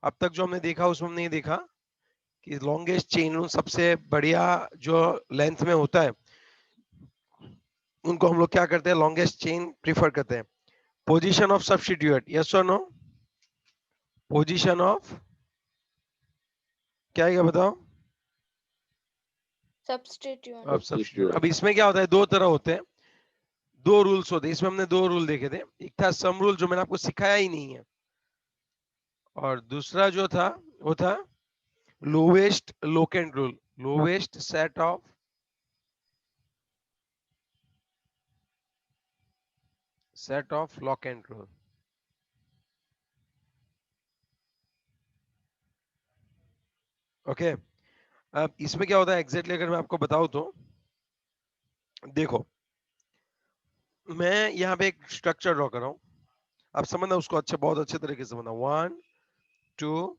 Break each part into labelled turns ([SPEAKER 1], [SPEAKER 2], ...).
[SPEAKER 1] अब तक जो हमने देखा उसमें हमने ये देखा कि लॉन्गेस्ट चेन रूल सबसे बढ़िया जो लेंथ में होता है उनको हम लोग क्या करते हैं, लॉन्गेस्ट चेन प्रीफर करते हैं। पोजीशन ऑफ सब्स्टिट्यूट, यस और नो? पोजीशन ऑफ क्या आएगा बताओ?
[SPEAKER 2] सब्स्टिट्यूट।
[SPEAKER 1] अब सब्स्टिट्यूट। अब इसमें क्या होता है, दो तरह होते हैं, दो रूल्स होते हैं इसमें। हमने दो रूल देखे थे, एक था सम रूल जो मैंने आपको सिखाया ही नहीं है, और दूसरा जो था वो था lowest locant rule, lowest set of lock and rule. Okay, अब इसमें क्या होता है एग्जैक्टली अगर मैं आपको बताऊं तो देखो, मैं यहाँ पे एक स्ट्रक्चर ड्रॉ कर रहा हूँ, आप समझना उसको अच्छे, बहुत अच्छे तरीके से समझना। 1 2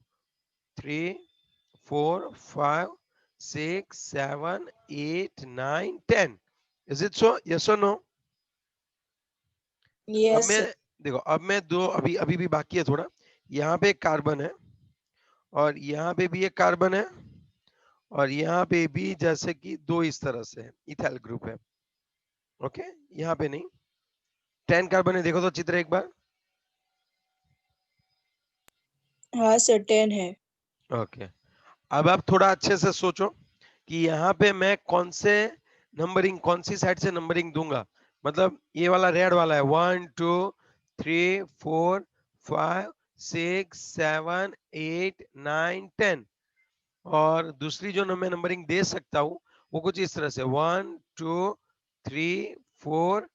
[SPEAKER 1] 3 4 5 6 7 8 9 10। इज इट सो, यस और नो? अब
[SPEAKER 3] Yes,
[SPEAKER 1] मैं
[SPEAKER 3] sir.
[SPEAKER 1] देखो, अब मैं दो अभी अभी भी बाकी है थोड़ा, यहाँ पे एक कार्बन है और यहाँ पे भी एक कार्बन है और यहाँ पे भी जैसे कि दो इस तरह से है, इथाइल ग्रुप है। ओके, यहाँ पे नहीं, 10 कार्बन है, देखो तो चित्र एक बार।
[SPEAKER 3] हाँ सर 10 है।
[SPEAKER 1] ओके, अब आप थोड़ा अच्छे से सोचो कि यहाँ पे मैं कौन से नंबरिंग, कौन सी साइड से नंबरिंग दूंगा। मतलब ये वाला रेड वाला है 1 2 3 4 5 6 7 8 9 10, और दूसरी जो मैं नंबरिंग दे सकता हूँ वो कुछ इस तरह से 1 2 3 4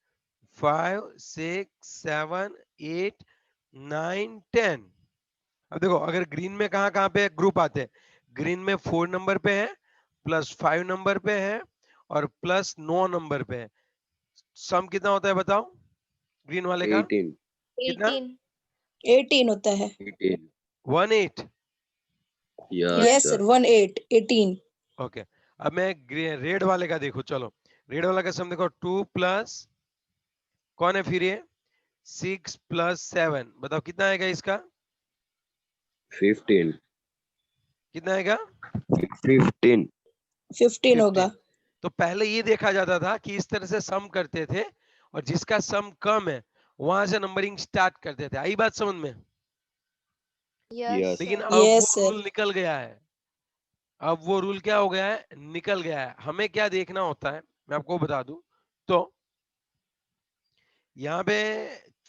[SPEAKER 1] 5 6 7 8 9 10। अब देखो, अगर ग्रीन में कहाँ कहाँ पे ग्रुप आते हैं, ग्रीन में 4 नंबर पे है, प्लस 5 नंबर पे है और प्लस 9 नंबर पे है। सम कितना होता है बताओ ग्रीन वाले का?
[SPEAKER 4] 18।
[SPEAKER 1] कितना?
[SPEAKER 2] 18।
[SPEAKER 3] 18 होता है।
[SPEAKER 4] 18।
[SPEAKER 1] 18।
[SPEAKER 3] Yes sir, 18।
[SPEAKER 1] ओके, अब मैं रेड वाले का देखो, चलो रेड वाला का सम देखो, 2 प्लस कौन है फिर ये, 6 प्लस 7, बताओ कितना आएगा इसका?
[SPEAKER 4] 15।
[SPEAKER 1] कितना आएगा?
[SPEAKER 4] 15।
[SPEAKER 3] 15 होगा।
[SPEAKER 1] 15। तो पहले ये देखा जाता था कि इस तरह से सम करते थे और जिसका सम कम है वहां से नंबरिंग स्टार्ट करते थे। आई बात समझ में?
[SPEAKER 2] Yes
[SPEAKER 4] Yes.
[SPEAKER 1] लेकिन
[SPEAKER 2] सर।
[SPEAKER 1] अब
[SPEAKER 3] Yes
[SPEAKER 1] वो
[SPEAKER 3] sir.
[SPEAKER 1] रूल निकल गया है, अब वो रूल क्या हो गया है, निकल गया है। हमें क्या देखना होता है, मैं आपको बता दूं तो यहाँ पे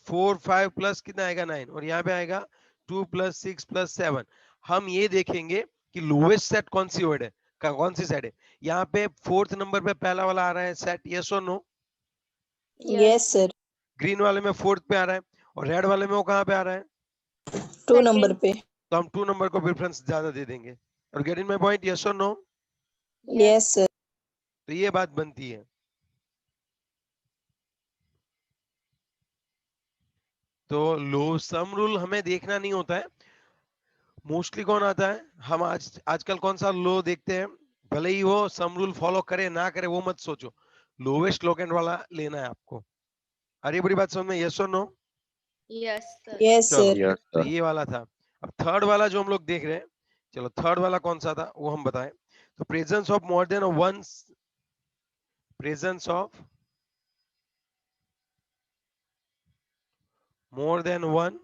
[SPEAKER 1] 4 5 प्लस कितना आएगा 9, और यहाँ पे आएगा 2 प्लस 6 प्लस 7। हम ये देखेंगे कि लोवेस्ट सेट कौन सी वर्ड है, कौन सी सेट है। यहाँ पे फोर्थ नंबर पे पहला वाला आ रहा है सेट, यस और नो?
[SPEAKER 3] Yes sir.
[SPEAKER 1] ग्रीन वाले में फोर्थ पे आ रहा है और रेड वाले में वो कहाँ पे आ रहा है,
[SPEAKER 3] 2 नंबर पे।
[SPEAKER 1] तो हम 2 नंबर को प्रेफरेंस ज्यादा दे देंगे। और get in my point, yes और नो?
[SPEAKER 3] Yes sir.
[SPEAKER 1] तो ये बात बनती है। तो लो सम रूल हमें देखना नहीं होता है, मोस्टली कौन आता है, हम आजकल कौन सा लो देखते हैं, भले ही वो सम रूल फॉलो करे ना करे वो मत सोचो, लोवेस्ट लोकेंट वाला लेना है आपको। अरे बुरी बात समझ में, यस और नो?
[SPEAKER 2] Yes sir.
[SPEAKER 3] Yes
[SPEAKER 1] चलो,
[SPEAKER 3] sir.
[SPEAKER 4] Yes,
[SPEAKER 1] तो
[SPEAKER 4] sir.
[SPEAKER 1] ये वाला था। अब थर्ड वाला जो हम लोग देख रहे हैं, चलो थर्ड वाला कौन सा था वो हम बताएं। तो presence of more than one, presence of more than one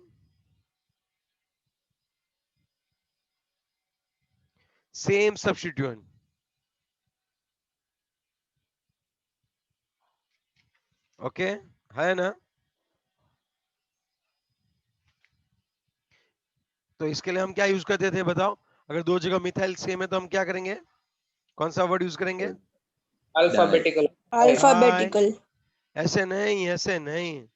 [SPEAKER 1] same substituent। Okay, है ना? तो इसके लिए हम क्या यूज करते थे बताओ, अगर दो जगह मिथाइल सेम है तो हम क्या करेंगे, कौन सा वर्ड यूज करेंगे?
[SPEAKER 5] अल्फाबेटिकल।
[SPEAKER 3] Alphabetical.
[SPEAKER 1] ऐसे नहीं, ऐसे नहीं।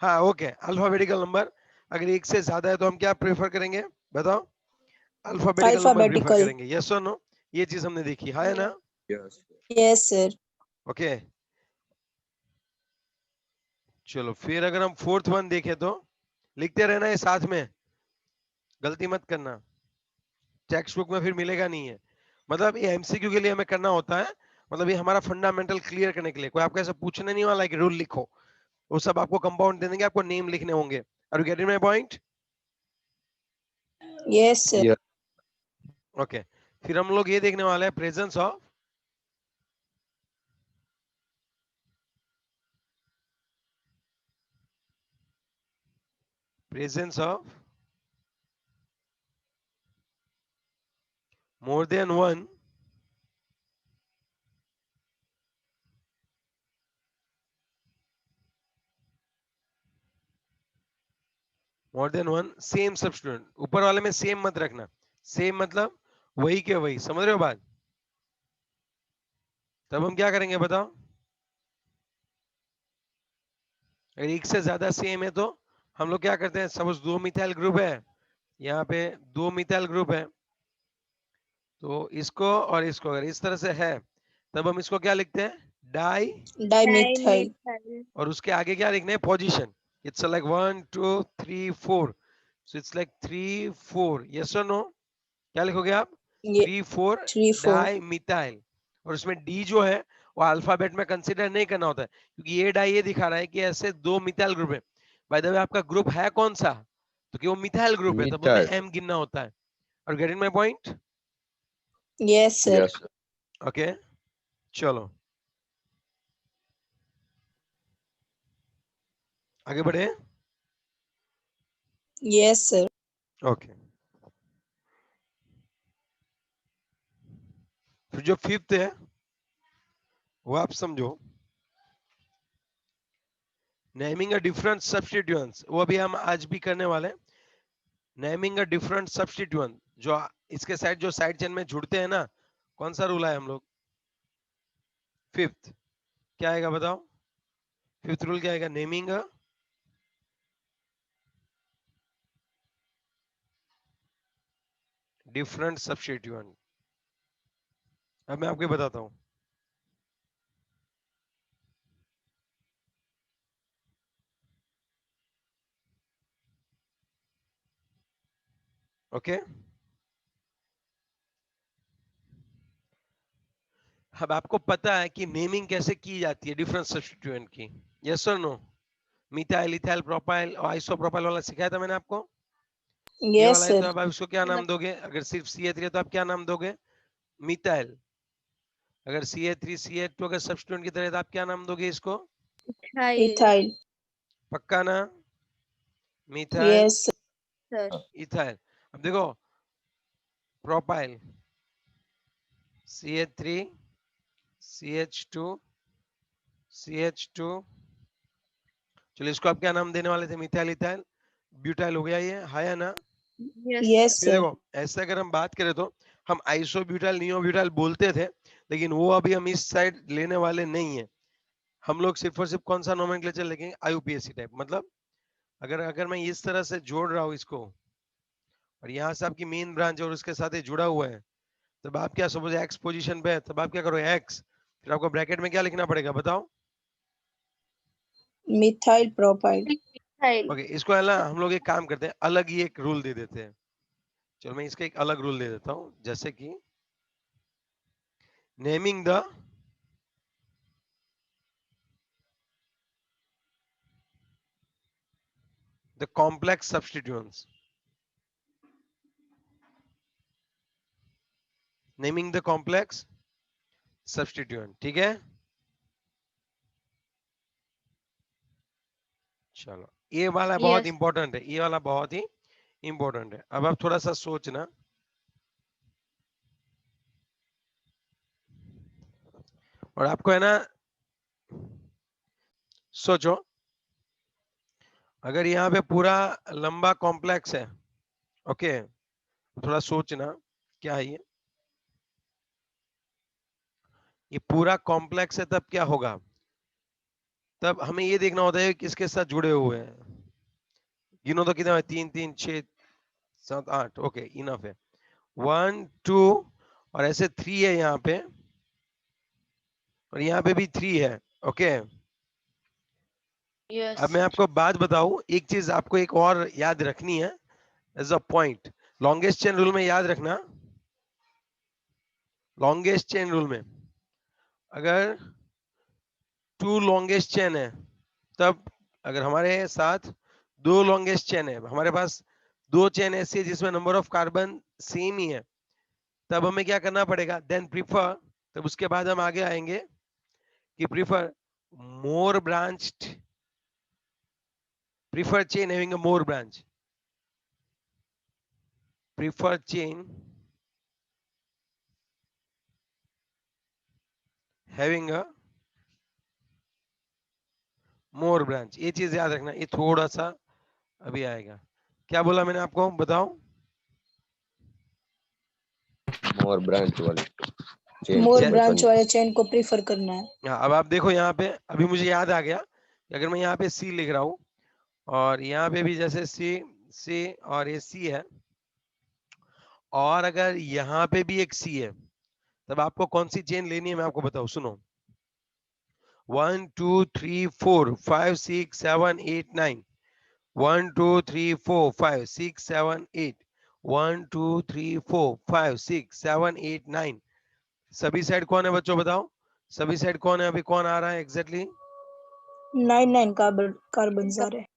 [SPEAKER 1] हाँ ओके, अल्फाबेटिकल नंबर। अगर एक से ज्यादा है तो हम क्या प्रेफर करेंगे बताओ? Alphabetical number prefer
[SPEAKER 3] Alphabetical.
[SPEAKER 1] करेंगे, यस और नो? ये चीज हमने देखी है ना?
[SPEAKER 4] Yes.
[SPEAKER 3] Yes sir.
[SPEAKER 1] ओके, चलो फिर अगर हम फोर्थ वन देखें तो लिखते रहना है साथ में, गलती मत करना, टेक्स्ट बुक में फिर मिलेगा नहीं है। मतलब ये एमसीक्यू के लिए हमें करना होता है, मतलब ये हमारा फंडामेंटल क्लियर करने के लिए। कोई आपको ऐसा पूछने नहीं वाला है कि रूल लिखो, वो सब आपको कंपाउंड दे देंगे, आपको नेम लिखने होंगे। Are you getting my point?
[SPEAKER 3] Yes, sir.
[SPEAKER 4] Yes.
[SPEAKER 1] Okay फिर हम लोग ये देखने वाले हैं presence of more than one same substituent. ऊपर वाले में सेम मत रखना, सेम मतलब वही के वही, समझ रहे हो बात? तब हम क्या करेंगे बताओ? अगर एक से ज्यादा सेम है तो हम लोग क्या करते हैं, सपोज दो मिथाइल ग्रुप है, यहाँ पे दो मिथाइल ग्रुप है, तो इसको और इसको अगर इस तरह से है तब हम इसको क्या लिखते हैं, डाई,
[SPEAKER 3] Dimethyl.
[SPEAKER 2] Dimethyl.
[SPEAKER 1] और उसके आगे क्या लिखना है, position. It's like 1 2 3 4, so it's like 3 4, yes और नो? क्या लिखोगे आप?
[SPEAKER 3] Yeah.
[SPEAKER 1] 3 4
[SPEAKER 3] 3 4.
[SPEAKER 1] Di methyl. और उसमें डी जो है वो अल्फाबेट में कंसीडर नहीं करना होता है, क्योंकि ये डाई ये दिखा रहा है कि ऐसे दो मिथाइल ग्रुप है। बाय द वे आपका ग्रुप है कौन सा, तो कि वो मिथाइल ग्रुप है, तब उसमें
[SPEAKER 4] Methyl.
[SPEAKER 1] एम गिनना होता है। और getting my point?
[SPEAKER 3] Yes, sir.
[SPEAKER 4] Yes.
[SPEAKER 1] Okay चलो आगे बढ़े।
[SPEAKER 3] Yes, sir.
[SPEAKER 1] ओके फिर जो फिफ्थ है वो आप समझो, नेमिंग अ डिफरेंट सब्स्टिट्यूएंट्स, वो भी हम आज भी करने वाले हैं। नेमिंग अ डिफरेंट सब्स्टिट्यूएंट, जो इसके साइड जो साइड चेन में जुड़ते हैं ना, कौन सा रूल है हम लोग? फिफ्थ क्या आएगा बताओ? फिफ्थ रूल क्या आएगा? Naming a different substituent. अब मैं आपको बताता हूं। ओके अब आपको पता है कि नेमिंग कैसे की जाती है डिफरेंट सब्स्टिट्यूएंट की, यस और नो? मिथाइल, इथाइल, प्रोपाइल और आइसोप्रोपाइल वाला सिखाया था मैंने आपको। ये
[SPEAKER 3] Yes,
[SPEAKER 1] वाला है
[SPEAKER 3] sir.
[SPEAKER 1] तो अब आप इसको क्या नाम दोगे? अगर सिर्फ CH3 है तो आप क्या नाम दोगे? मिथाइल। अगर CH3 CH2 अगर सब्स्टिट्यूएंट की तरह है तो आप क्या नाम दोगे इसको?
[SPEAKER 2] Ethyl.
[SPEAKER 3] Ethyl.
[SPEAKER 1] पक्का ना? Methyl,
[SPEAKER 3] Yes, sir.
[SPEAKER 2] Sir.
[SPEAKER 1] Ethyl. अब देखो प्रोपाइल CH3 CH2 CH2, चलो इसको आप क्या नाम देने वाले थे? मिथाइल इथाइल ब्यूटाइल हो गया, ये है ना?
[SPEAKER 2] Yes,
[SPEAKER 3] Yes,
[SPEAKER 2] sir.
[SPEAKER 1] फिर
[SPEAKER 3] sir.
[SPEAKER 1] देखो ऐसे अगर हम बात करें तो हम आइसोब्यूटाइल नियोब्यूटाइल बोलते थे, लेकिन वो अभी हम इस साइड लेने वाले नहीं है। हम लोग सिर्फ और सिर्फ कौन सा नोमेनक्लेचर लेंगे? IUPAC type. मतलब अगर अगर मैं इस तरह से जोड़ रहा हूँ इसको, और यहाँ से आपकी मेन ब्रांच और उसके साथ ही जुड़ा हुआ है, तब आप क्या सपोज एक्स पोजीशन पे है, तब आप क्या करो एक्स, फिर आपको ब्रैकेट में क्या लिखना पड़ेगा बताओ?
[SPEAKER 3] Methyl propyl.
[SPEAKER 2] Ethyl.
[SPEAKER 1] ओके इसको है ना हम लोग एक काम करते हैं, अलग ही एक रूल दे देते हैं। चलो मैं इसका एक अलग रूल दे देता हूँ, जैसे कि naming the complex substituents. Naming the complex substituent, ठीक है? चलो ये वाला बहुत
[SPEAKER 2] Yes.
[SPEAKER 1] इंपॉर्टेंट है, ये वाला बहुत ही इंपॉर्टेंट है। अब आप थोड़ा सा सोचना, और आपको है ना सोचो, अगर यहाँ पे पूरा लंबा कॉम्प्लेक्स है, ओके, थोड़ा सोचना क्या है ये पूरा कॉम्प्लेक्स है, तब क्या होगा? तब हमें ये देखना होता है किसके साथ जुड़े हुए हैं। गिनो तो कितना है? 3 3 6 7 8, ओके इनफ है। 1 2 और ऐसे 3 है यहाँ पे, और यहाँ पे भी 3 है, ओके।
[SPEAKER 2] Yes,
[SPEAKER 1] अब मैं
[SPEAKER 2] sir.
[SPEAKER 1] आपको बात बताऊं, एक चीज आपको एक और याद रखनी है as a point. Longest chain rule में याद रखना, लॉन्गेस्ट चेन रूल में अगर 2 लॉन्गेस्ट चेन है, तब अगर हमारे साथ 2 लॉन्गेस्ट चेन है, हमारे पास दो चेन ऐसी है जिसमें नंबर ऑफ कार्बन सेम ही है, तब हमें क्या करना पड़ेगा, देन प्रीफर, तब उसके बाद हम आगे आएंगे कि prefer more branched, prefer chain having a more branch, prefer chain having a more branch, ये चीज याद रखना, ये थोड़ा सा अभी आएगा। क्या बोला मैंने आपको, बताओ?
[SPEAKER 4] मोर ब्रांच वाले चेन
[SPEAKER 3] मोर
[SPEAKER 1] जै-
[SPEAKER 3] ब्रांच वाले चेन को प्रीफर करना है।
[SPEAKER 1] हाँ, अब आप देखो यहाँ पे, अभी मुझे याद आ गया कि अगर मैं यहाँ पे सी लिख रहा हूँ और यहाँ पे भी जैसे सी, सी और ये सी है, और अगर यहाँ पे भी एक सी है, तब आपको कौन सी चेन लेनी है मैं आपको बताऊं, सुनो। 1 2 3 4 5 6 7 8 9, 1 2 3 4 5 6 7 8, 1 2 3 4 5 6 7 8 9, सभी साइड कौन है बच्चों, बताओ? सभी साइड कौन है, अभी कौन आ रहा है एग्जैक्टली?
[SPEAKER 3] 9 कार्बन आ रहे हैं।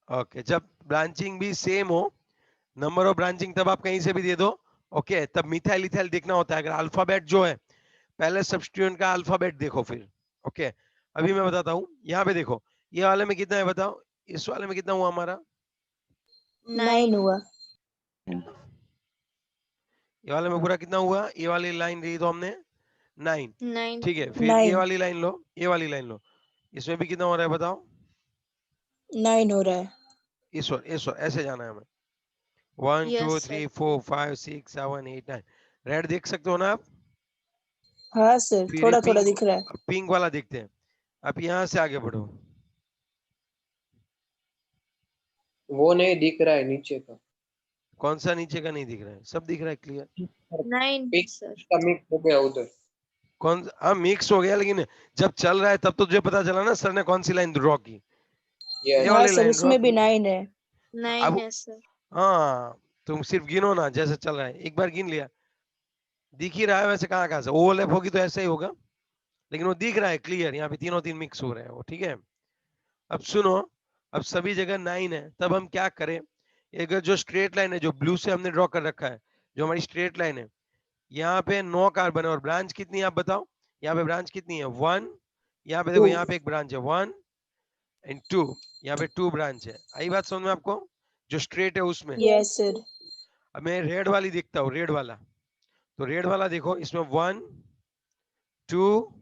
[SPEAKER 1] ओके, जब ब्रांचिंग भी सेम हो, नंबर ऑफ ब्रांचिंग, तब आप कहीं से भी दे दो। ओके, तब मिथाइल इथाइल देखना होता है, अगर अल्फाबेट जो है, पहले सब्स्टिट्यूएंट का अल्फाबेट देखो फिर। ओके, अभी मैं बताता हूँ, यहाँ पे देखो, ये वाले में कितना है बताओ, इस वाले में कितना हुआ हमारा?
[SPEAKER 3] 9 हुआ।
[SPEAKER 1] ये वाले में पूरा कितना हुआ, ये वाली लाइन रही तो हमने 9,
[SPEAKER 2] 9
[SPEAKER 1] ठीक है, फिर ये
[SPEAKER 3] 9
[SPEAKER 1] वाली लाइन लो, ये वाली लाइन लो, इसमें भी कितना हो रहा है बताओ?
[SPEAKER 3] 9 हो रहा है।
[SPEAKER 1] इस ओर ऐसे जाना है हमें, 1 2
[SPEAKER 2] यस
[SPEAKER 1] 3
[SPEAKER 2] सर
[SPEAKER 1] 4 5 6 7 8 9, रेड देख सकते हो ना आप?
[SPEAKER 3] हाँ सर,
[SPEAKER 1] फिर ये
[SPEAKER 3] थोड़ा थोड़ा
[SPEAKER 1] पिंक,
[SPEAKER 3] दिख रहा है।
[SPEAKER 1] पिंक वाला देखते हैं। अब यहाँ से आगे बढ़ो,
[SPEAKER 5] वो नहीं दिख रहा है नीचे का।
[SPEAKER 1] कौन सा नीचे का नहीं दिख रहा है, सब दिख रहा है क्लियर।
[SPEAKER 2] 9
[SPEAKER 5] pick
[SPEAKER 2] sir.
[SPEAKER 5] का मिक्स हो गया उधर।
[SPEAKER 1] कौन, हाँ मिक्स हो गया, लेकिन जब चल रहा है तब तो तुझे पता चला ना सर ने कौन सी लाइन ड्रॉ की, ये
[SPEAKER 5] यस
[SPEAKER 3] हाँ
[SPEAKER 1] वाली
[SPEAKER 3] सर,
[SPEAKER 1] लाइन ड्रॉ
[SPEAKER 3] उसमें भी
[SPEAKER 1] की।
[SPEAKER 3] 9 है।
[SPEAKER 2] 9
[SPEAKER 1] अब
[SPEAKER 2] है सर।
[SPEAKER 1] हाँ, तुम सिर्फ गिनो ना, जैसे चल रहा है एक बार गिन लिया, दिख ही रहा है, वैसे कहाँ कहाँ से ओवरलैप होगी तो ऐसा ही होगा, लेकिन वो दिख रहा है क्लियर, यहाँ पे तीनों तीन मिक्स हो रहे हैं वो, ठीक है। अब सुनो, अब सभी जगह 9 है, तब हम क्या करें, एक जो स्ट्रेट लाइन है जो ब्लू से हमने ड्रॉ कर रखा है, जो हमारी स्ट्रेट लाइन है, यहाँ पे 9 कार्बन है और ब्रांच कितनी है आप बताओ? यहाँ पे ब्रांच कितनी है, 1, यहाँ पे देखो,
[SPEAKER 3] 2।
[SPEAKER 1] यहाँ पे एक ब्रांच है 1 एंड 2, यहाँ पे 2 ब्रांच है। आई बात समझ में आपको, जो स्ट्रेट है उसमें?
[SPEAKER 3] Yes sir.
[SPEAKER 1] अब मैं रेड वाली देखता हूँ, रेड वाला, तो रेड वाला देखो, इसमें 1 2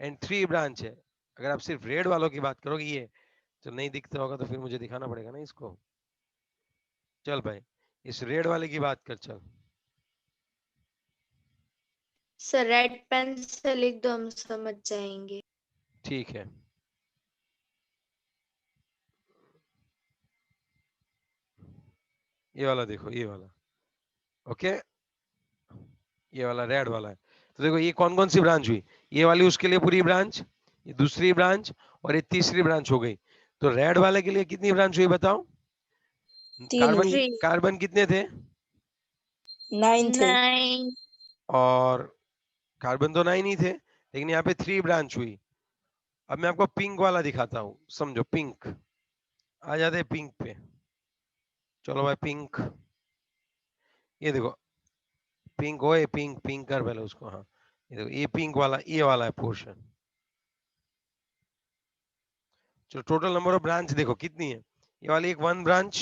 [SPEAKER 1] एंड 3 ब्रांच है। अगर आप सिर्फ रेड वालों की बात करोगे, ये तो नहीं दिखता होगा, तो फिर मुझे दिखाना पड़ेगा ना इसको। चल भाई, इस रेड वाले की बात कर, चल।
[SPEAKER 2] सर रेड पेन से लिख दो, हम समझ जाएंगे।
[SPEAKER 1] ठीक है, ये वाला देखो, ये वाला, ओके, ये वाला रेड वाला है। तो देखो ये कौन कौन सी ब्रांच हुई, ये वाली उसके लिए पूरी ब्रांच, ये दूसरी ब्रांच, और ये तीसरी ब्रांच हो गई। तो रेड वाले के लिए कितनी ब्रांच हुई बताओ?
[SPEAKER 3] 3
[SPEAKER 1] कार्बन,
[SPEAKER 3] हुई।
[SPEAKER 2] 3
[SPEAKER 1] कार्बन कितने थे?
[SPEAKER 3] 9 थे।
[SPEAKER 2] 9
[SPEAKER 1] और कार्बन तो 9 ही थे, लेकिन यहाँ पे 3 ब्रांच हुई। अब मैं आपको पिंक वाला दिखाता हूँ, समझो, पिंक, आ जाते हैं पिंक पे, चलो भाई पिंक, ये देखो पिंक, ओए पिंक, पिंक कर पहले उसको, हाँ ये देखो, ये पिंक वाला, ये वाला है पोर्शन। चलो टोटल नंबर ऑफ ब्रांच देखो कितनी है, ये वाली एक 1 ब्रांच,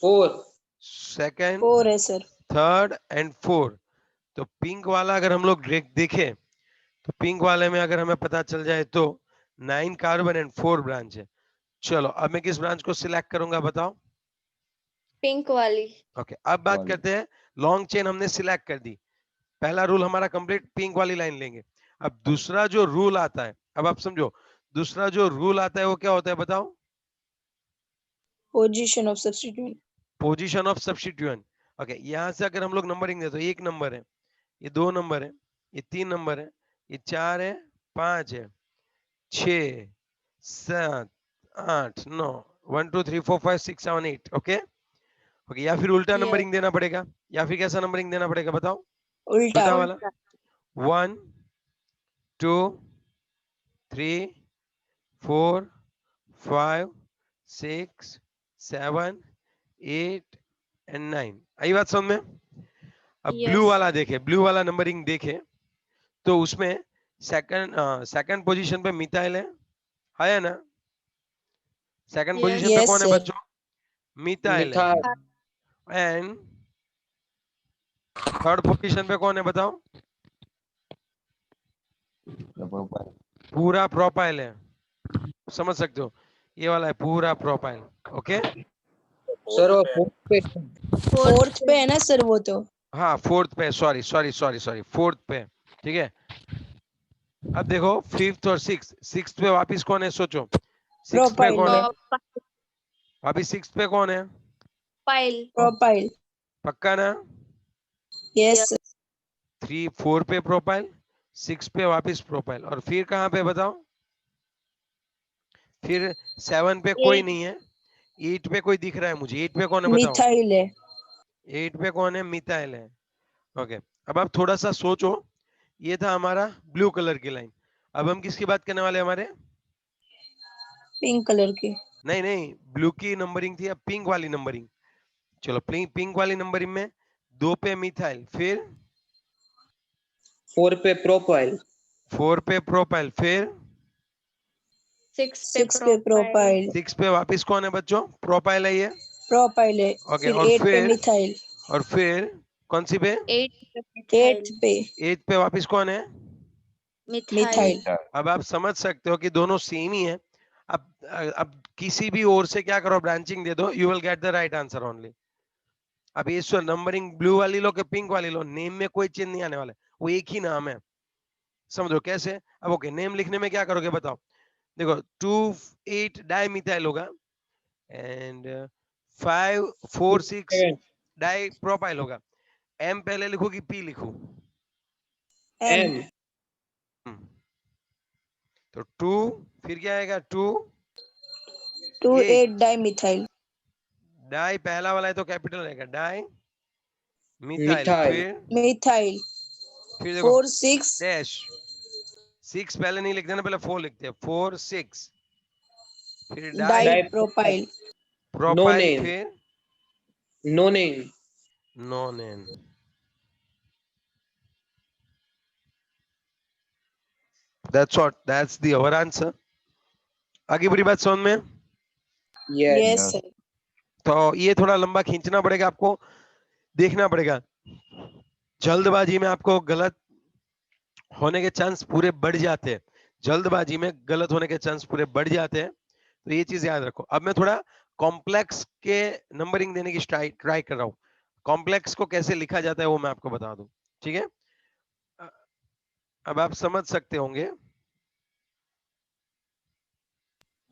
[SPEAKER 5] 4
[SPEAKER 1] सेकंड,
[SPEAKER 3] 4 है सर।
[SPEAKER 1] Third and fourth. तो पिंक वाला अगर हम लोग देखें, तो पिंक वाले में अगर हमें पता चल जाए तो 9 कार्बन एंड 4 ब्रांच है। चलो अब मैं किस ब्रांच को सिलेक्ट करूंगा बताओ?
[SPEAKER 2] पिंक वाली।
[SPEAKER 1] ओके, अब बात करते हैं, लॉन्ग चेन हमने सिलेक्ट कर दी, पहला रूल हमारा कंप्लीट, पिंक वाली लाइन लेंगे। अब दूसरा जो रूल आता है, अब आप समझो, दूसरा जो रूल आता है वो क्या होता है बताओ?
[SPEAKER 3] Position of substituent.
[SPEAKER 1] Position of substituent. Okay, यहां से अगर हम लोग नंबरिंग दे तो 1 नंबर है, ये 2 नंबर है, ये 3 नंबर है, ये 4 है, 5 है, 6 7 8 9, 1 2 3 4 5 6 7 8, ओके। ओके, या फिर उल्टा
[SPEAKER 2] यस।
[SPEAKER 1] नंबरिंग देना पड़ेगा, या फिर कैसा नंबरिंग देना पड़ेगा बताओ?
[SPEAKER 3] उल्टा।
[SPEAKER 1] उल्टा वाला,
[SPEAKER 2] उल्टा।
[SPEAKER 1] 1 2 3 4 5 6 7 8 एंड 9। आई बात समझ में? अब
[SPEAKER 2] Yes.
[SPEAKER 1] ब्लू वाला देखे, ब्लू वाला नंबरिंग देखे तो उसमें सेकंड पोजीशन पे मिथाइल है ना? Second
[SPEAKER 2] Yes.
[SPEAKER 1] पोजीशन पे
[SPEAKER 3] Yes,
[SPEAKER 1] कौन है
[SPEAKER 3] sir.
[SPEAKER 1] बच्चों? मिथाइल है।
[SPEAKER 5] मिथाइल
[SPEAKER 1] एंड थर्ड पोजीशन पे कौन है बताओ? पूरा प्रोपाइल है, समझ सकते हो? ये वाला है पूरा प्रोपाइल। ओके,
[SPEAKER 5] सर वो फोर्थ पे
[SPEAKER 3] फोर्थ पे है ना सर वो तो।
[SPEAKER 1] हाँ फोर्थ पे, sorry sorry sorry sorry, fourth पे, ठीक है। अब देखो फिफ्थ और सिक्स पे वापिस कौन है सोचो? सिक्स पे
[SPEAKER 3] प्रोपाइल
[SPEAKER 1] कौन है?
[SPEAKER 3] है।
[SPEAKER 1] वापिस सिक्स पे कौन है?
[SPEAKER 2] Pile.
[SPEAKER 3] प्रोपाइल।
[SPEAKER 1] पक्का ना?
[SPEAKER 3] Yes sir.
[SPEAKER 1] 3 4 पे प्रोपाइल, 6 पे वापिस प्रोपाइल, और फिर कहाँ पे बताओ? फिर 7 पे कोई
[SPEAKER 2] Eight.
[SPEAKER 1] नहीं है, 8 पे कोई दिख रहा है मुझे। 8 पे कौन है बताओ?
[SPEAKER 3] मिथाइल है।
[SPEAKER 1] 8 पे कौन है? मिथाइल है। ओके, अब आप थोड़ा सा सोचो। ये था हमारा ब्लू कलर की लाइन। अब हम किसकी बात करने वाले हैं? हमारे
[SPEAKER 3] पिंक कलर की।
[SPEAKER 1] नहीं नहीं, ब्लू की नंबरिंग थी, अब पिंक वाली नंबरिंग। चलो पिंक वाली नंबरिंग में 2 पे मिथाइल, फिर
[SPEAKER 5] 4 पे प्रोपाइल,
[SPEAKER 1] 4 पे प्रोपाइल, फिर
[SPEAKER 2] Six पे
[SPEAKER 3] 6 पे
[SPEAKER 2] propyl.
[SPEAKER 3] प्रोपाइल।
[SPEAKER 1] 6 पे वापिस कौन है बच्चों? प्रोपाइल है ये।
[SPEAKER 3] प्रोपाइल है।
[SPEAKER 1] ओके,
[SPEAKER 3] फिर
[SPEAKER 1] और
[SPEAKER 3] 8 पे
[SPEAKER 1] फिर
[SPEAKER 3] मिथाइल।
[SPEAKER 1] कौन सी पे?
[SPEAKER 2] 8 पे
[SPEAKER 3] 8
[SPEAKER 2] methyl.
[SPEAKER 3] पे
[SPEAKER 1] 8 पे वापिस कौन है?
[SPEAKER 2] Methyl.
[SPEAKER 3] मिथाइल।
[SPEAKER 1] अब आप समझ सकते हो कि दोनों सेम ही है। अब किसी भी ओर से क्या करो, ब्रांचिंग दे दो, you will get the right answer only. अब ये नंबरिंग ब्लू वाली लो कि पिंक वाली लो, नेम में कोई चेंज नहीं आने वाला है, वो एक ही नाम है। समझो कैसे? अब ओके, नेम लिखने में क्या करोगे बताओ? देखो 2 8 डाई मिथाइल होगा, एंड 5 4 6 डाई प्रोपाइल होगा। एम पहले लिखो कि पी लिखो?
[SPEAKER 3] एम।
[SPEAKER 5] एम
[SPEAKER 1] तो 2, फिर क्या आएगा? 2
[SPEAKER 3] 2
[SPEAKER 1] 8
[SPEAKER 3] 8 डाई मिथाइल।
[SPEAKER 1] डाई पहला वाला है तो कैपिटल रहेगा, डाई मिथाइल।
[SPEAKER 5] Methyl
[SPEAKER 3] methyl.
[SPEAKER 1] फिर देखो
[SPEAKER 3] 4 6
[SPEAKER 1] डैश, 6 पहले नहीं लिखते ना, पहले 4 लिखते हैं, 4 6, फिर di
[SPEAKER 3] di
[SPEAKER 5] di
[SPEAKER 3] propyl.
[SPEAKER 5] No
[SPEAKER 1] propyl,
[SPEAKER 5] name,
[SPEAKER 1] फिर
[SPEAKER 5] no name,
[SPEAKER 1] nonane. That's what, that's the our answer. आगे पूरी बात समझ में?
[SPEAKER 5] Yes
[SPEAKER 3] yes sir.
[SPEAKER 1] तो ये थोड़ा लंबा खींचना पड़ेगा आपको, देखना पड़ेगा। जल्दबाजी में आपको गलत होने के चांस पूरे बढ़ जाते हैं, जल्दबाजी में गलत होने के चांस पूरे बढ़ जाते हैं, तो ये चीज याद रखो। अब मैं थोड़ा कॉम्प्लेक्स के नंबरिंग देने की ट्राई कर रहा हूँ। कॉम्प्लेक्स को कैसे लिखा जाता है वो मैं आपको बता दूं, ठीक है? अब आप समझ सकते होंगे।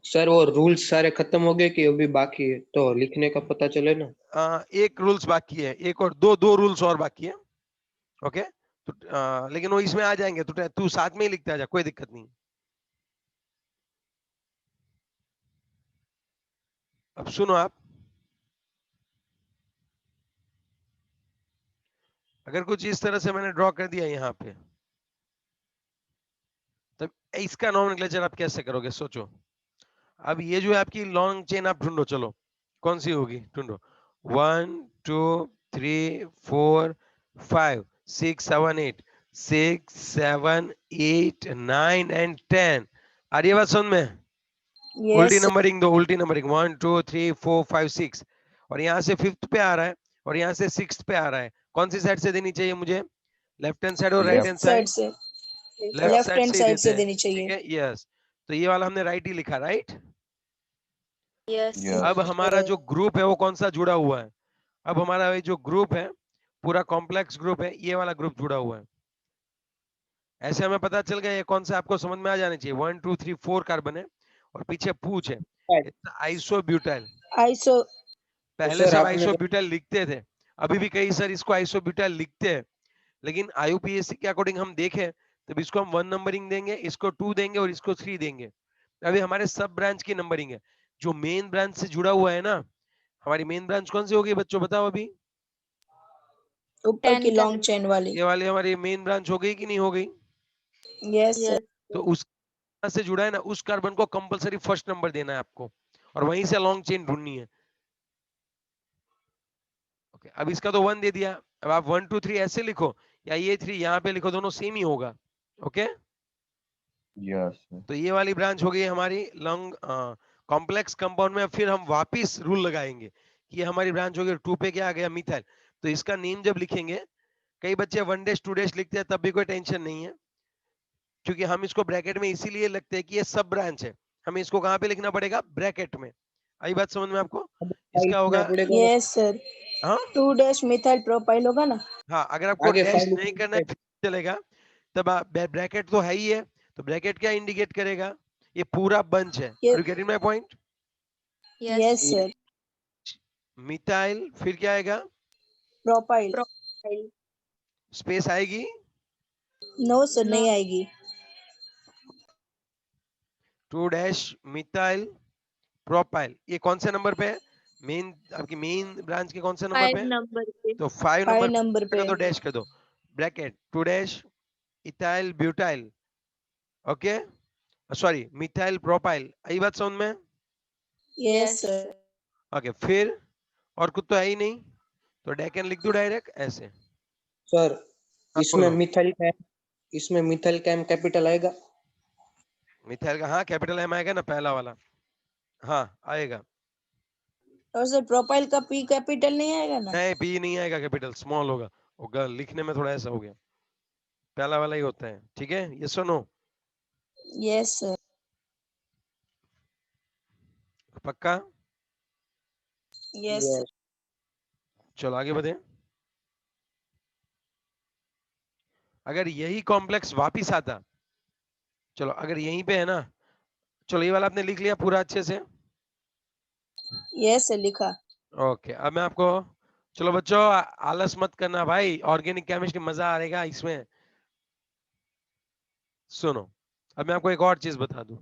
[SPEAKER 5] सर वो रूल्स सारे खत्म हो गए कि अभी बाकी है? तो लिखने का पता चले ना।
[SPEAKER 1] एक रूल्स बाकी है, एक और दो रूल्स और बाकी है। ओके, तो लेकिन वो इसमें आ जाएंगे, तो तू साथ में ही लिखता जा, कोई दिक्कत नहीं। अब सुनो आप, अगर कुछ इस तरह से मैंने ड्रॉ कर दिया यहाँ पे, तो इसका नॉमेनक्लेचर आप कैसे करोगे सोचो। अब ये जो है आपकी लॉन्ग चेन, आप ढूंढो, चलो कौन सी होगी ढूंढो। 1 2 3 4 5 6 7 8, 6 7 8 9 एंड 10। आ रही है बात समझ में? उल्टी
[SPEAKER 3] यस
[SPEAKER 1] नंबरिंग दो, उल्टी नंबरिंग 1 2 3 4 5 6, और यहाँ से फिफ्थ पे आ रहा है और यहाँ से सिक्स्थ पे आ रहा है। कौन सी साइड से देनी चाहिए मुझे? लेफ्ट हैंड साइड और right hand
[SPEAKER 3] left side
[SPEAKER 1] side?
[SPEAKER 3] से।
[SPEAKER 1] लेफ्ट
[SPEAKER 3] लेफ्ट
[SPEAKER 1] साइड
[SPEAKER 3] हैंड
[SPEAKER 1] से ही
[SPEAKER 3] साइड
[SPEAKER 1] देते
[SPEAKER 3] से
[SPEAKER 1] हैं,
[SPEAKER 3] देनी
[SPEAKER 1] ठीक
[SPEAKER 3] चाहिए।
[SPEAKER 1] है? यस, तो ये वाला हमने राइट ही लिखा, राइट।
[SPEAKER 2] Yes.
[SPEAKER 1] अब हमारा जो ग्रुप है वो कौन सा जुड़ा हुआ है? अब हमारा ये जो ग्रुप है, पूरा कॉम्प्लेक्स ग्रुप है, ये वाला ग्रुप जुड़ा हुआ है। ऐसे हमें पता चल गया ये कौन सा, आपको समझ में आ जाना चाहिए। 1 2 3 4 कार्बन है और पीछे पूछ है, आइसोब्यूटाइल।
[SPEAKER 3] आइसो।
[SPEAKER 1] पहले
[SPEAKER 5] सर
[SPEAKER 1] सब
[SPEAKER 5] आपने
[SPEAKER 1] आइसोब्यूटाइल लिखते थे, अभी भी कई सर इसको आइसोब्यूटाइल लिखते हैं, लेकिन आईयूपीएससी के अकॉर्डिंग हम देखें तो इसको हम 1 नंबरिंग देंगे, इसको 2 देंगे और इसको 3 देंगे। अभी हमारे सब ब्रांच की नंबरिंग है, जो मेन ब्रांच से जुड़ा हुआ है ना। हमारी मेन ब्रांच कौन सी होगी बच्चों, बताओ अभी?
[SPEAKER 3] ऊपर की
[SPEAKER 2] 10
[SPEAKER 3] लॉन्ग चेन वाली।
[SPEAKER 1] ये वाली हमारी मेन ब्रांच हो गई कि नहीं हो गई?
[SPEAKER 3] Yes sir.
[SPEAKER 2] Yes.
[SPEAKER 1] तो उस से जुड़ा है ना, उस कार्बन को कंपलसरी फर्स्ट नंबर देना है आपको, और वहीं से लॉन्ग चेन ढूंढनी है। ओके, अब इसका तो 1 दे दिया, अब आप 1 2 3 ऐसे लिखो या ये 3 यहाँ पे लिखो, दोनों सेम ही होगा। Okay,
[SPEAKER 4] yes sir.
[SPEAKER 1] तो ये वाली ब्रांच हो गई हमारी लॉन्ग कॉम्प्लेक्स कंपाउंड में। अब फिर हम वापिस रूल लगाएंगे कि ये हमारी ब्रांच हो गई 2 पे, क्या आ गया मिथाइल। तो इसका नेम जब लिखेंगे, कई बच्चे 1 डैश 2 डैश लिखते हैं, तब भी कोई टेंशन नहीं है, क्योंकि हम इसको ब्रैकेट में इसीलिए लगते हैं कि ये सब ब्रांच है। हमें इसको कहाँ पे लिखना पड़ेगा, ब्रैकेट में। आई बात समझ में आपको? इसका होगा
[SPEAKER 3] यस सर,
[SPEAKER 1] हाँ
[SPEAKER 3] 2 डैश मिथाइल प्रोपाइल होगा ना?
[SPEAKER 1] हाँ, अगर आपको
[SPEAKER 5] आगे
[SPEAKER 1] डैश
[SPEAKER 5] फाइल
[SPEAKER 1] नहीं करना है फिर चलेगा, तब आप ब्रैकेट तो है ही है, तो ब्रैकेट क्या इंडिकेट करेगा, ये पूरा बंच है।
[SPEAKER 3] ये-
[SPEAKER 1] are you getting my point?
[SPEAKER 3] Yes sir,
[SPEAKER 1] methyl, फिर क्या आएगा,
[SPEAKER 3] प्रोपाइल।
[SPEAKER 2] Profile.
[SPEAKER 1] स्पेस आएगी,
[SPEAKER 3] नो सर,
[SPEAKER 2] No.
[SPEAKER 3] नहीं आएगी।
[SPEAKER 1] 2 डैश मिथाइल प्रोपाइल। ये कौन से नंबर पे है, मेन, आपकी मेन ब्रांच के कौन से नंबर
[SPEAKER 2] 5
[SPEAKER 1] पे है?
[SPEAKER 2] number पे.
[SPEAKER 1] तो 5
[SPEAKER 3] 5
[SPEAKER 1] नंबर
[SPEAKER 3] नंबर पे।
[SPEAKER 1] कर दो, डैश कर दो, bracket 2 dash ethyl butyl, okay, sorry methyl propyl. आई बात समझ में?
[SPEAKER 3] यस सर,
[SPEAKER 1] ओके, फिर और कुछ तो है ही नहीं, तो डेकन लिख दो डायरेक्ट ऐसे।
[SPEAKER 5] सर
[SPEAKER 1] हाँ,
[SPEAKER 5] इसमें
[SPEAKER 1] बोलो।
[SPEAKER 5] मिथाइल का एम कैपिटल आएगा?
[SPEAKER 1] मिथाइल का हाँ कैपिटल एम आएगा ना, पहला वाला, हाँ आएगा।
[SPEAKER 3] और सर प्रोपाइल का पी कैपिटल नहीं आएगा ना?
[SPEAKER 1] नहीं, पी नहीं आएगा, कैपिटल स्मॉल होगा, लिखने में थोड़ा ऐसा हो गया, पहला वाला ही होता है, ठीक है, ये सुनो,
[SPEAKER 3] यस सर,
[SPEAKER 1] पक्का?
[SPEAKER 3] Yes sir.
[SPEAKER 1] चलो आगे बढ़े। अगर यही कॉम्प्लेक्स वापिस आता, चलो अगर यहीं पे है ना, चलो ये वाला आपने लिख लिया पूरा अच्छे से,
[SPEAKER 3] यस सर, लिखा।
[SPEAKER 1] ओके। अब मैं आपको, चलो बच्चों आलस मत करना भाई, ऑर्गेनिक केमिस्ट्री मजा आएगा इसमें। सुनो, अब मैं आपको एक और चीज बता दूं,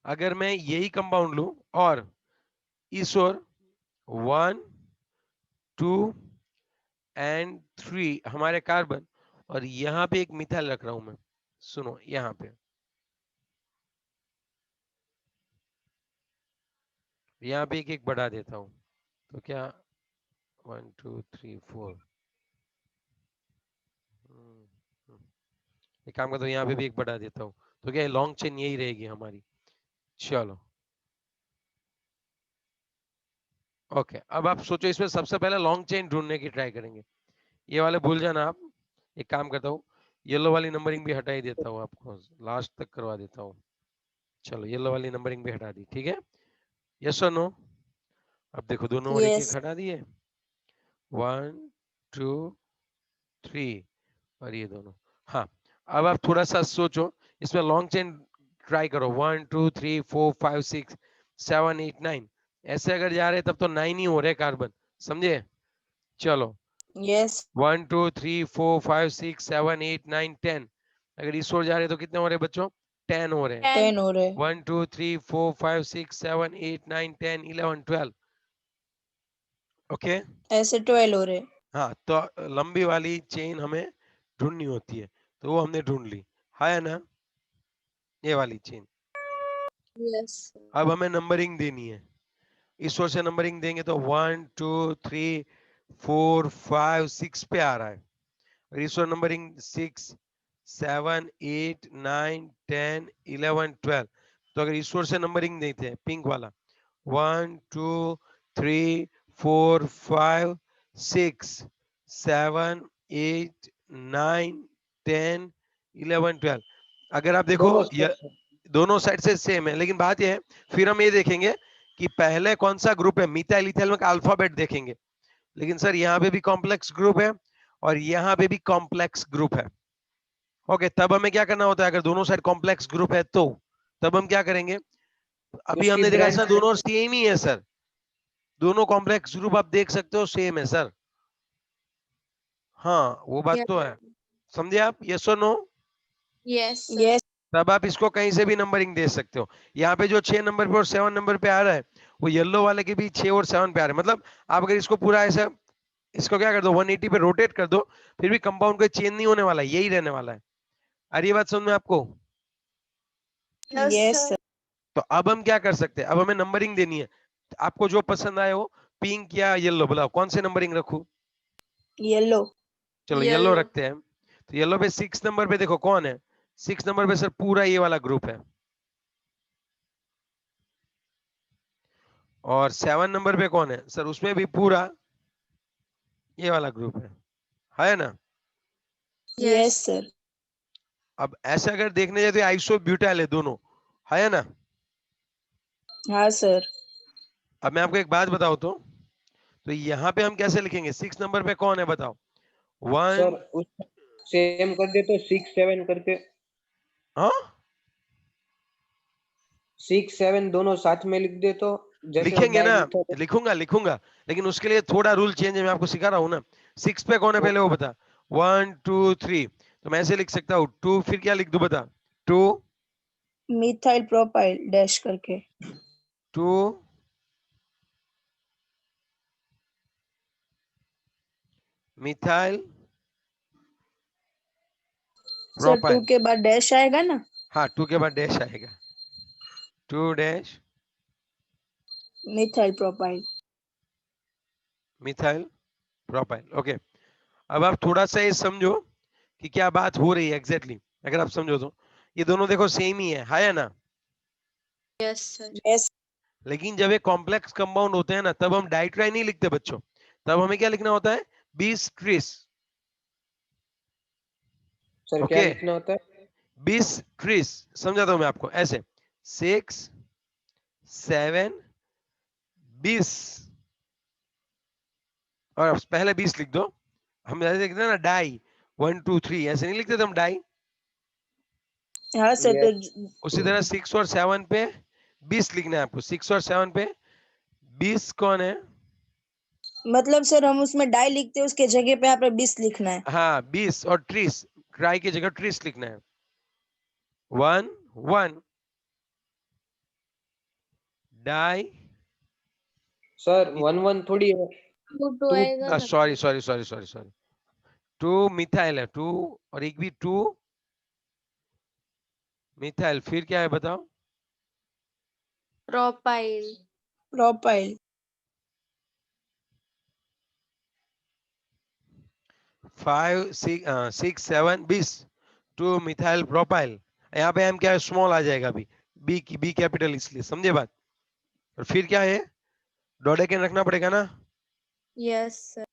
[SPEAKER 1] अगर मैं यही कंपाउंड लूं और इस ओर 1 2 एंड 3 हमारे कार्बन, और यहां पे एक मिथाइल रख रहा हूं मैं, सुनो यहां पे, यहां पे एक एक बढ़ा देता हूं, तो क्या 1 2 3 4, एक काम करता हूं, यहाँ पे भी एक बढ़ा देता हूँ, तो क्या लॉन्ग चेन यही रहेगी हमारी। चलो ओके, अब आप सोचो इसमें सबसे पहले लॉन्ग चेन ढूंढने की ट्राई करेंगे, ये वाले भूल जाना आप। एक काम करता हूँ, येलो वाली नंबरिंग भी हटा ही देता हूँ, आपको लास्ट तक करवा देता हूँ। चलो येलो वाली नंबरिंग भी हटा दी, ठीक है, यस और नो? अब देखो दोनों और एक एक
[SPEAKER 3] यस
[SPEAKER 1] हटा दिए, 1 2 3, और ये दोनों, हाँ। अब आप थोड़ा सा सोचो, इसमें लॉन्ग चेन ट्राई करो, 1 2 3 4 5 6 7 8 9, ऐसे अगर जा रहे तब तो 9 ही हो रहे कार्बन, समझे? चलो
[SPEAKER 3] यस
[SPEAKER 1] 1 2 3 4 5 6 7 8 9 10, अगर इस ओर जा रहे तो कितने हो रहे बच्चों, 10 हो रहे हैं।
[SPEAKER 3] 10 हो रहे।
[SPEAKER 1] 1 2 3 4 5 6 7 8 9 10 11 12, ओके।
[SPEAKER 3] ऐसे 12 हो रहे।
[SPEAKER 1] हाँ, तो लंबी वाली चेन हमें ढूंढनी होती है, तो वो हमने ढूंढ ली, है ना, ये वाली चेन।
[SPEAKER 2] Yes.
[SPEAKER 1] अब हमें नंबरिंग देनी है, इस ओर से नंबरिंग देंगे तो 1 2 3 4 5 6 पे आ रहा है, और इस ओर नंबरिंग 6 7 8 9 10 11 12, तो अगर इस ओर से नंबरिंग देते हैं पिंक वाला, 1 2 3 4 5 6 7 8 9 10 11 12, अगर आप देखो ये दोनों साइड से सेम है, लेकिन बात यह है, फिर हम ये देखेंगे कि पहले कौन सा ग्रुप है, मिथाइल इथाइल में अल्फाबेट देखेंगे, लेकिन सर यहाँ पे भी कॉम्प्लेक्स ग्रुप है और यहाँ पे भी कॉम्प्लेक्स ग्रुप है, ओके। तब हमें क्या करना होता है, अगर दोनों साइड कॉम्प्लेक्स ग्रुप है तो तब हम क्या करेंगे, अभी हमने देखा सर दोनों सेम ही है सर, दोनों कॉम्प्लेक्स ग्रुप आप देख सकते हो सेम है सर, हाँ वो बात
[SPEAKER 2] Yeah.
[SPEAKER 1] तो है, समझे आप, यस और नो?
[SPEAKER 2] Yes. Sir.
[SPEAKER 3] यस
[SPEAKER 1] तब आप इसको कहीं से भी नंबरिंग दे सकते हो, यहाँ पे जो 6 नंबर पे और 7 नंबर पे आ रहा है, वो येलो वाले के भी 6 और 7 पे आ रहा है, मतलब आप अगर इसको पूरा ऐसा, इसको क्या कर दो 180 पे रोटेट कर दो, फिर भी कंपाउंड कोई चेंज नहीं होने वाला है, यही रहने वाला है। अरे ये बात समझ में आपको?
[SPEAKER 2] Yes,
[SPEAKER 3] yes
[SPEAKER 2] sir.
[SPEAKER 3] सर।
[SPEAKER 1] तो अब हम क्या कर सकते हैं, अब हमें नंबरिंग देनी है। आपको जो पसंद आए वो, पिंक या येलो, बताओ कौन से नंबरिंग रखूं?
[SPEAKER 3] येलो।
[SPEAKER 1] चलो येलो रखते हैं। तो येलो पे 6 नंबर पे देखो कौन है। 6 नंबर पे सर पूरा ये वाला ग्रुप है। और 7 नंबर पे कौन है सर, उसमें भी पूरा ये वाला ग्रुप है ना?
[SPEAKER 3] Yes sir.
[SPEAKER 1] अब ऐसे अगर देखने जाए तो आइसो ब्यूटाइल है दोनों, है ना?
[SPEAKER 3] हाँ सर।
[SPEAKER 1] अब मैं आपको एक बात बताऊं तो यहाँ पे हम कैसे लिखेंगे? 6 नंबर पे कौन है बताओ?
[SPEAKER 5] सर
[SPEAKER 1] 1।
[SPEAKER 5] उस सेम कर दे तो 6 7 करके,
[SPEAKER 1] हाँ
[SPEAKER 5] 6 7 दोनों साथ में लिख दे तो, जैसे वो
[SPEAKER 1] लिखेंगे
[SPEAKER 5] डाई
[SPEAKER 1] ना,
[SPEAKER 5] लिखा था।
[SPEAKER 1] लिखूंगा, लेकिन उसके लिए थोड़ा रूल चेंज है, मैं आपको सिखा रहा हूँ ना। 6 पे कौन है पहले वो बता। 1 2 3, तो मैं ऐसे लिख सकता हूँ 2, फिर क्या लिख दूं बता? 2
[SPEAKER 3] मिथाइल प्रोपाइल डैश करके।
[SPEAKER 1] 2 मिथाइल
[SPEAKER 3] सर 2
[SPEAKER 1] प्रोपाइल।
[SPEAKER 3] के बाद डैश आएगा ना?
[SPEAKER 1] हाँ 2 के बाद डैश आएगा, 2 dash
[SPEAKER 3] methyl propyl.
[SPEAKER 1] Methyl propyl. Okay, अब आप थोड़ा सा ये समझो कि क्या बात हो रही है एग्जैक्टली। अगर आप समझो तो ये दोनों देखो सेम ही है ना?
[SPEAKER 2] Yes sir.
[SPEAKER 3] यस।
[SPEAKER 1] लेकिन जब ये कॉम्प्लेक्स कंपाउंड होते हैं ना, तब हम डाइट्राई नहीं लिखते बच्चों, तब हमें क्या लिखना होता है? 20 ट्रिस।
[SPEAKER 5] सर क्या
[SPEAKER 1] ओके,
[SPEAKER 5] लिखना होता है?
[SPEAKER 1] 20 ट्रिस समझाता हूं मैं आपको ऐसे। 6 7 20, और पहले 20 लिख दो। हम ऐसे लिखते हैं ना डाई, 1 2 3, ऐसे नहीं लिखते थे हम डाई।
[SPEAKER 3] हाँ सर। तो
[SPEAKER 5] यस।
[SPEAKER 1] उसी तरह 6 और 7 पे 20 लिखना है आपको। 6 और 7 पे 20 कौन है?
[SPEAKER 3] मतलब सर हम उसमें डाई लिखते हैं, उसके जगह पे यहाँ पे 20 लिखना है।
[SPEAKER 1] हाँ 20, और ट्रिस, ट्राई की जगह ट्रिस लिखना है। 1 1 डाई,
[SPEAKER 5] सर 1 1 थोड़ी है।
[SPEAKER 2] 2
[SPEAKER 5] टू।
[SPEAKER 2] आएगा ना।
[SPEAKER 1] Sorry sorry sorry sorry sorry, 2 methyl है, 2, और एक भी 2 मिथाइल, फिर क्या है बताओ?
[SPEAKER 2] प्रोपाइल।
[SPEAKER 3] प्रोपाइल।
[SPEAKER 1] 5 6 7 20, 2 methyl propyl. यहाँ पे हम क्या है, स्मॉल आ जाएगा अभी, बी कैपिटल, इसलिए समझे बात? और फिर क्या है, डोडेकेन रखना पड़ेगा ना?
[SPEAKER 2] Yes sir.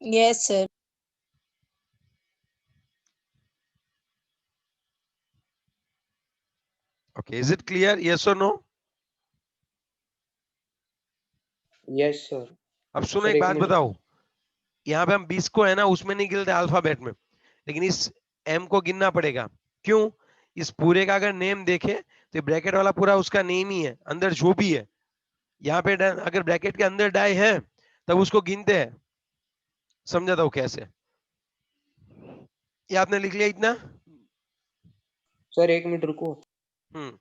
[SPEAKER 3] Yes sir.
[SPEAKER 1] Okay, is it clear, yes और नो?
[SPEAKER 5] Yes sir.
[SPEAKER 1] अब सुनो
[SPEAKER 5] सर
[SPEAKER 1] एक
[SPEAKER 5] एक
[SPEAKER 1] बात
[SPEAKER 5] मिनट।
[SPEAKER 1] बताओ, यहाँ पे हम 20 को है ना उसमें नहीं गिनते अल्फाबेट में, लेकिन इस एम को गिनना पड़ेगा। क्यों? इस पूरे का अगर नेम देखे तो ब्रैकेट वाला पूरा उसका नेम ही है, अंदर जो भी है। यहाँ पे अगर ब्रैकेट के अंदर डाई है तब उसको गिनते हैं। समझाता हूँ कैसे, ये आपने लिख लिया इतना?
[SPEAKER 5] सर एक मिनट रुको।
[SPEAKER 1] हम्म,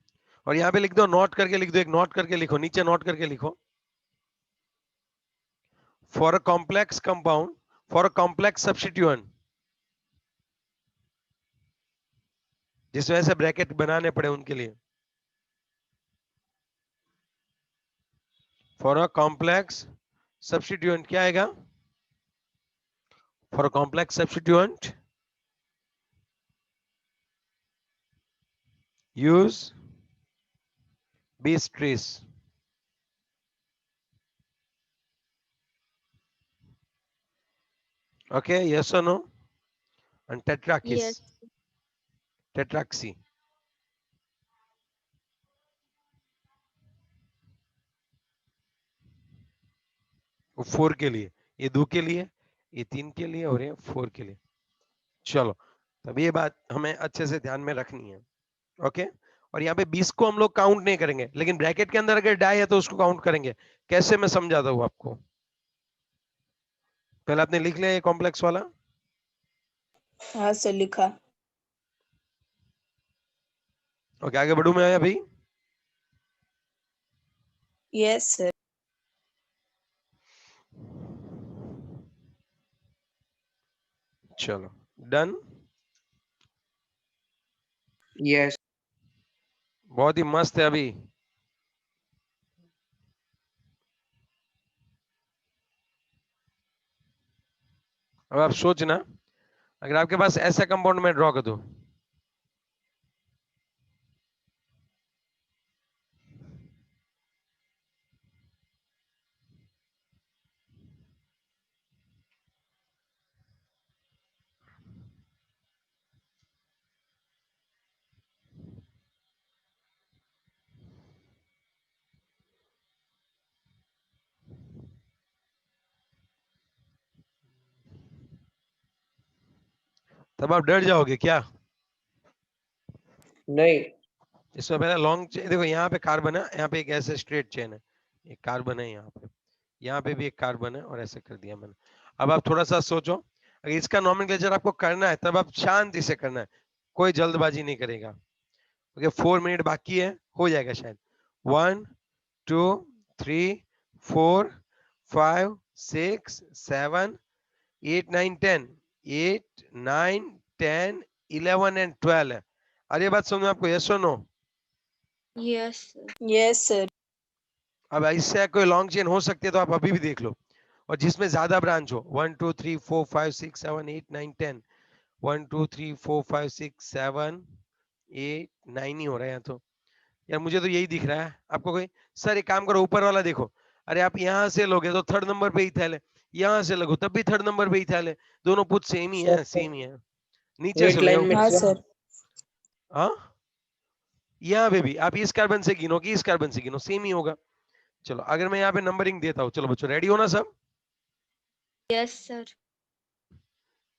[SPEAKER 1] और यहाँ पे लिख दो, नोट करके लिख दो, एक नोट करके लिखो, नीचे नोट करके लिखो। For a complex compound, for a complex substituent, जिस वजह से ब्रैकेट बनाने पड़े उनके लिए। फॉर अ कॉम्प्लेक्स सब्स्टिट्यूएंट क्या आएगा? For a complex substituent use bis tris. Okay, yes or no? And tetrakis,
[SPEAKER 2] yes.
[SPEAKER 1] tetraxy. वो 4 के लिए, ये 2 के लिए, ये 3 के लिए, और ये 4 के लिए। चलो, तब ये बात हमें अच्छे से ध्यान में रखनी है। ओके, और यहाँ पे 20 को हम लोग काउंट नहीं करेंगे, लेकिन ब्रैकेट के अंदर अगर डाई है तो उसको काउंट करेंगे। कैसे, मैं समझाता हूँ आपको। पहले आपने लिख लिया ये कॉम्प्लेक्स वाला।
[SPEAKER 3] हाँ सर लिखा।
[SPEAKER 1] ओके, आगे बढ़ू मैं अभी।
[SPEAKER 3] Yes sir.
[SPEAKER 1] चलो, डन।
[SPEAKER 5] यस।
[SPEAKER 1] बहुत ही मस्त है अभी। अब आप सोचना, अगर आपके पास ऐसा कंपाउंड में ड्रॉ कर दूं, तब आप डर जाओगे क्या?
[SPEAKER 5] नहीं।
[SPEAKER 1] इसमें पहले लॉन्ग चेन देखो, यहाँ पे कार्बन है, यहाँ पे एक ऐसे स्ट्रेट चेन है, एक कार्बन है यहाँ पे भी एक कार्बन है, और ऐसे कर दिया मैंने। अब आप थोड़ा सा सोचो, अगर इसका नॉमेनक्लेचर आपको करना है तब आप शांति से करना है, कोई जल्दबाजी नहीं करेगा। ओके, 4 मिनट बाकी है, हो जाएगा शायद। 1 2 3 4 5 6 7 8 9 10 8 9 10 11 एंड 12 है। अरे बात समझ में आपको? यस और no?
[SPEAKER 2] Yes, sir.
[SPEAKER 3] Yes sir.
[SPEAKER 1] अब इससे कोई लॉन्ग चेन हो सकती है तो आप अभी भी देख लो, और जिसमें ज्यादा ब्रांच हो, 1 2 3 4 5 6 7 8 9 10, 1 2 3 4 5 6 7 8 9 ही हो रहा है यहाँ तो। यार मुझे तो यही दिख रहा है, आपको कोई? सर एक काम करो, ऊपर वाला देखो। अरे आप यहाँ से लोगे तो 3rd नंबर पे इथाइल है, यहाँ से लगो तब भी 3rd नंबर पे इथाइल है, दोनों पुट सेम ही है, सेम ही है। नीचे से
[SPEAKER 5] वेट
[SPEAKER 1] ले
[SPEAKER 5] लाइन
[SPEAKER 1] आओ।
[SPEAKER 5] में
[SPEAKER 3] हाँ सर।
[SPEAKER 1] हाँ, यहाँ पे भी आप इस कार्बन से गिनो कि इस कार्बन से गिनो, सेम ही होगा। चलो अगर मैं यहाँ पे नंबरिंग देता हूँ, चलो बच्चों रेडी हो ना सब?
[SPEAKER 2] Yes, sir.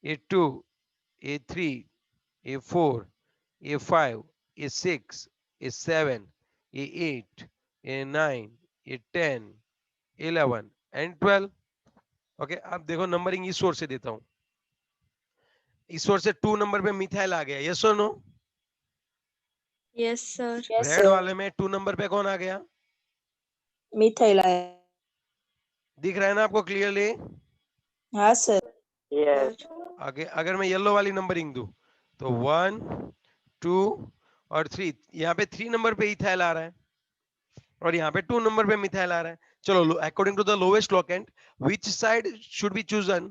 [SPEAKER 1] A2 A3 A4 A5 A6 A7 A8 A9 A10 11 and 12। Okay, अब देखो नंबरिंग इस ओर से देता हूं, इस ओर से 2 नंबर पे मिथाइल आ गया, यस और no?
[SPEAKER 2] Yes, sir.
[SPEAKER 3] Yes
[SPEAKER 1] red
[SPEAKER 3] sir.
[SPEAKER 1] वाले में 2 नंबर पे कौन आ गया?
[SPEAKER 3] मिथाइल आया।
[SPEAKER 1] दिख रहा है ना आपको क्लियरली?
[SPEAKER 3] हाँ सर।
[SPEAKER 2] Sir.
[SPEAKER 1] आगे अगर मैं येलो वाली नंबरिंग दूं तो 1 2 और 3, यहाँ पे 3 नंबर पे इथाइल आ रहा है, और यहाँ पे 2 नंबर पे मिथाइल आ रहा है। चलो according to the lowest locant, which side should be chosen?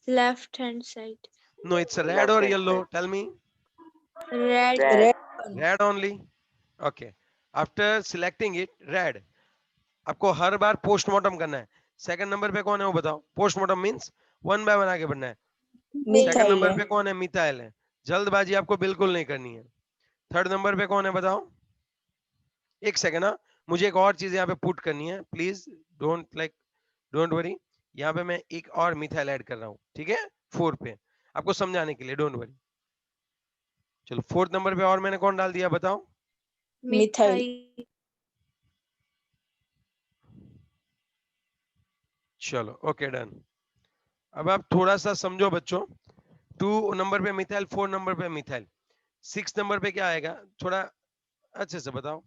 [SPEAKER 2] Left hand side.
[SPEAKER 1] No, it's red और yellow, tell me.
[SPEAKER 2] Red.
[SPEAKER 3] Red.
[SPEAKER 1] Red only. Okay, after selecting it red, आपको हर बार पोस्टमार्टम करना है। 2nd number पे कौन है वो बताओ? पोस्टमार्टम मींस 1 बाय 1 आगे बढ़ना है। 2nd
[SPEAKER 3] मिथाइल
[SPEAKER 1] नंबर
[SPEAKER 3] है।
[SPEAKER 1] पे कौन है? मिथाइल है। जल्दबाजी आपको बिल्कुल नहीं करनी है। 3rd नंबर पे कौन है बताओ? एक सेकंड, हाँ मुझे एक और चीज यहाँ पे पुट करनी है, प्लीज डोंट वरी। यहाँ पे मैं एक और मिथाइल ऐड कर रहा हूँ, ठीक है, 4 पे, आपको समझाने के लिए, डोंट वरी। चलो 4th नंबर पे और मैंने कौन डाल दिया बताओ?
[SPEAKER 3] मिथाइल।
[SPEAKER 2] Methyl.
[SPEAKER 1] चलो ओके डन। अब आप थोड़ा सा समझो बच्चों, 2 नंबर पे मिथाइल, 4 नंबर पे मिथाइल, 6 नंबर पे क्या आएगा? थोड़ा अच्छे से बताओ।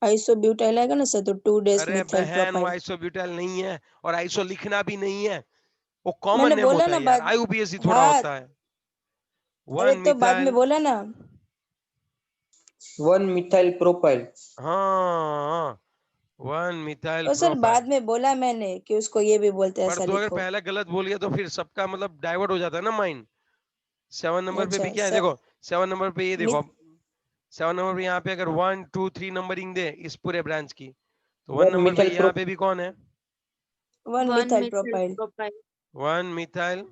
[SPEAKER 3] आइसोब्यूटाइल आएगा ना सर, तो 2 डेज
[SPEAKER 1] अरे
[SPEAKER 3] मिथाइल
[SPEAKER 1] बहन, वो
[SPEAKER 3] प्रोपाइल।
[SPEAKER 1] आइसोब्यूटाइल नहीं है, और आइसो लिखना भी नहीं है, वो कॉमन
[SPEAKER 3] मैंने
[SPEAKER 1] नेम
[SPEAKER 3] बोला
[SPEAKER 1] होता
[SPEAKER 3] ना
[SPEAKER 1] है यार,
[SPEAKER 3] बाद।
[SPEAKER 1] आईयूपीएसी थोड़ा
[SPEAKER 3] हाँ।
[SPEAKER 1] होता है।
[SPEAKER 3] अरे
[SPEAKER 1] 1
[SPEAKER 3] तो बाद में
[SPEAKER 1] मिथाइल,
[SPEAKER 3] बोला ना।
[SPEAKER 5] 1 मिथाइल प्रोपाइल।
[SPEAKER 1] हाँ 1 मिथाइल
[SPEAKER 3] तो सर
[SPEAKER 1] प्रोपाइल।
[SPEAKER 3] बाद में बोला मैंने कि उसको ये भी बोलते हैं,
[SPEAKER 1] पर
[SPEAKER 3] ऐसा
[SPEAKER 1] तो अगर
[SPEAKER 3] लिखो।
[SPEAKER 1] पहले गलत बोल गया तो फिर सबका मतलब डाइवर्ट हो जाता है ना माइंड। 7 नंबर पे भी
[SPEAKER 3] अच्छा
[SPEAKER 1] क्या है
[SPEAKER 3] सर।
[SPEAKER 1] देखो, 7 नंबर पे ये देखो,
[SPEAKER 3] मिथ,
[SPEAKER 1] अब 7 नंबर पे यहाँ पे अगर 1 2 3 नंबरिंग दे इस पूरे ब्रांच की, तो 1
[SPEAKER 5] 1
[SPEAKER 1] नंबर पे
[SPEAKER 5] मिथाइल
[SPEAKER 1] यहाँ पे भी कौन है?
[SPEAKER 3] 1
[SPEAKER 2] One
[SPEAKER 3] methyl
[SPEAKER 2] methyl
[SPEAKER 3] propyl.
[SPEAKER 2] propyl.
[SPEAKER 1] 1 methyl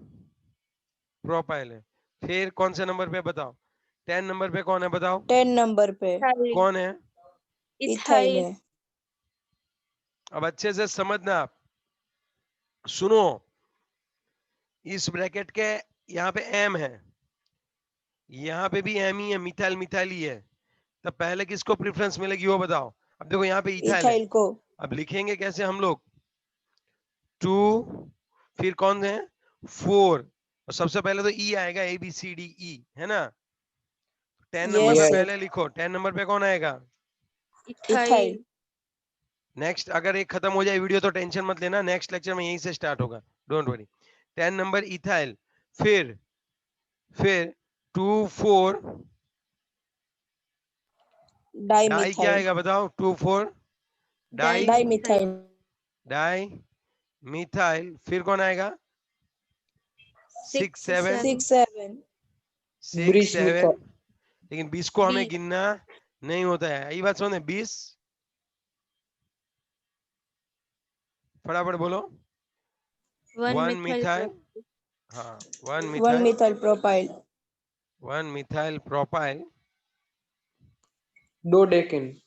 [SPEAKER 1] propyl है। फिर कौन से नंबर पे बताओ? 10 नंबर पे कौन है बताओ?
[SPEAKER 3] 10 नंबर पे
[SPEAKER 2] Ethyl.
[SPEAKER 1] कौन है?
[SPEAKER 3] Ethyl
[SPEAKER 2] Ethyl.
[SPEAKER 3] है।
[SPEAKER 1] अब अच्छे से समझना आप, सुनो, इस ब्रैकेट के यहाँ पे एम है, यहाँ पे भी एम ही है, मिथाइल मिथाइल ही है, तब पहले किसको प्रेफरेंस मिलेगी वो बताओ? अब देखो यहाँ पे इथाइल है,
[SPEAKER 3] इथाइल को।
[SPEAKER 1] अब लिखेंगे कैसे हम लोग? 2, फिर कौन है? 4, और सबसे पहले तो ई आएगा, A B C D E, है ना? 10 नंबर पे
[SPEAKER 3] यस
[SPEAKER 5] Yes.
[SPEAKER 3] सर।
[SPEAKER 1] पहले लिखो, 10 नंबर पे कौन आएगा?
[SPEAKER 3] इथाइल।
[SPEAKER 2] Ethyl.
[SPEAKER 1] नेक्स्ट, अगर एक खत्म हो जाए वीडियो तो टेंशन मत लेना, नेक्स्ट लेक्चर में यहीं से स्टार्ट होगा, डोंट वरी। 10 नंबर इथाइल, फिर 2 4
[SPEAKER 3] डाई
[SPEAKER 1] डाई क्या
[SPEAKER 3] मिथाइल।
[SPEAKER 1] आएगा बताओ? 2 4 di,
[SPEAKER 3] di
[SPEAKER 2] Dimethyl.
[SPEAKER 3] Methyl.
[SPEAKER 1] Dimethyl, फिर कौन आएगा? 6 7
[SPEAKER 3] 6 7
[SPEAKER 1] 6
[SPEAKER 5] 20
[SPEAKER 1] 7
[SPEAKER 5] लिखा।
[SPEAKER 1] लेकिन 20 को हमें
[SPEAKER 2] 20
[SPEAKER 1] गिनना नहीं होता है। यही बात समझे? 20 फटाफट बोलो।
[SPEAKER 2] 1
[SPEAKER 1] 1
[SPEAKER 2] methyl
[SPEAKER 1] मिथाइल,
[SPEAKER 2] propyl,
[SPEAKER 1] हाँ 1
[SPEAKER 3] 1
[SPEAKER 1] methyl,
[SPEAKER 3] methyl propyl
[SPEAKER 1] 1 methyl propyl,
[SPEAKER 5] dodecane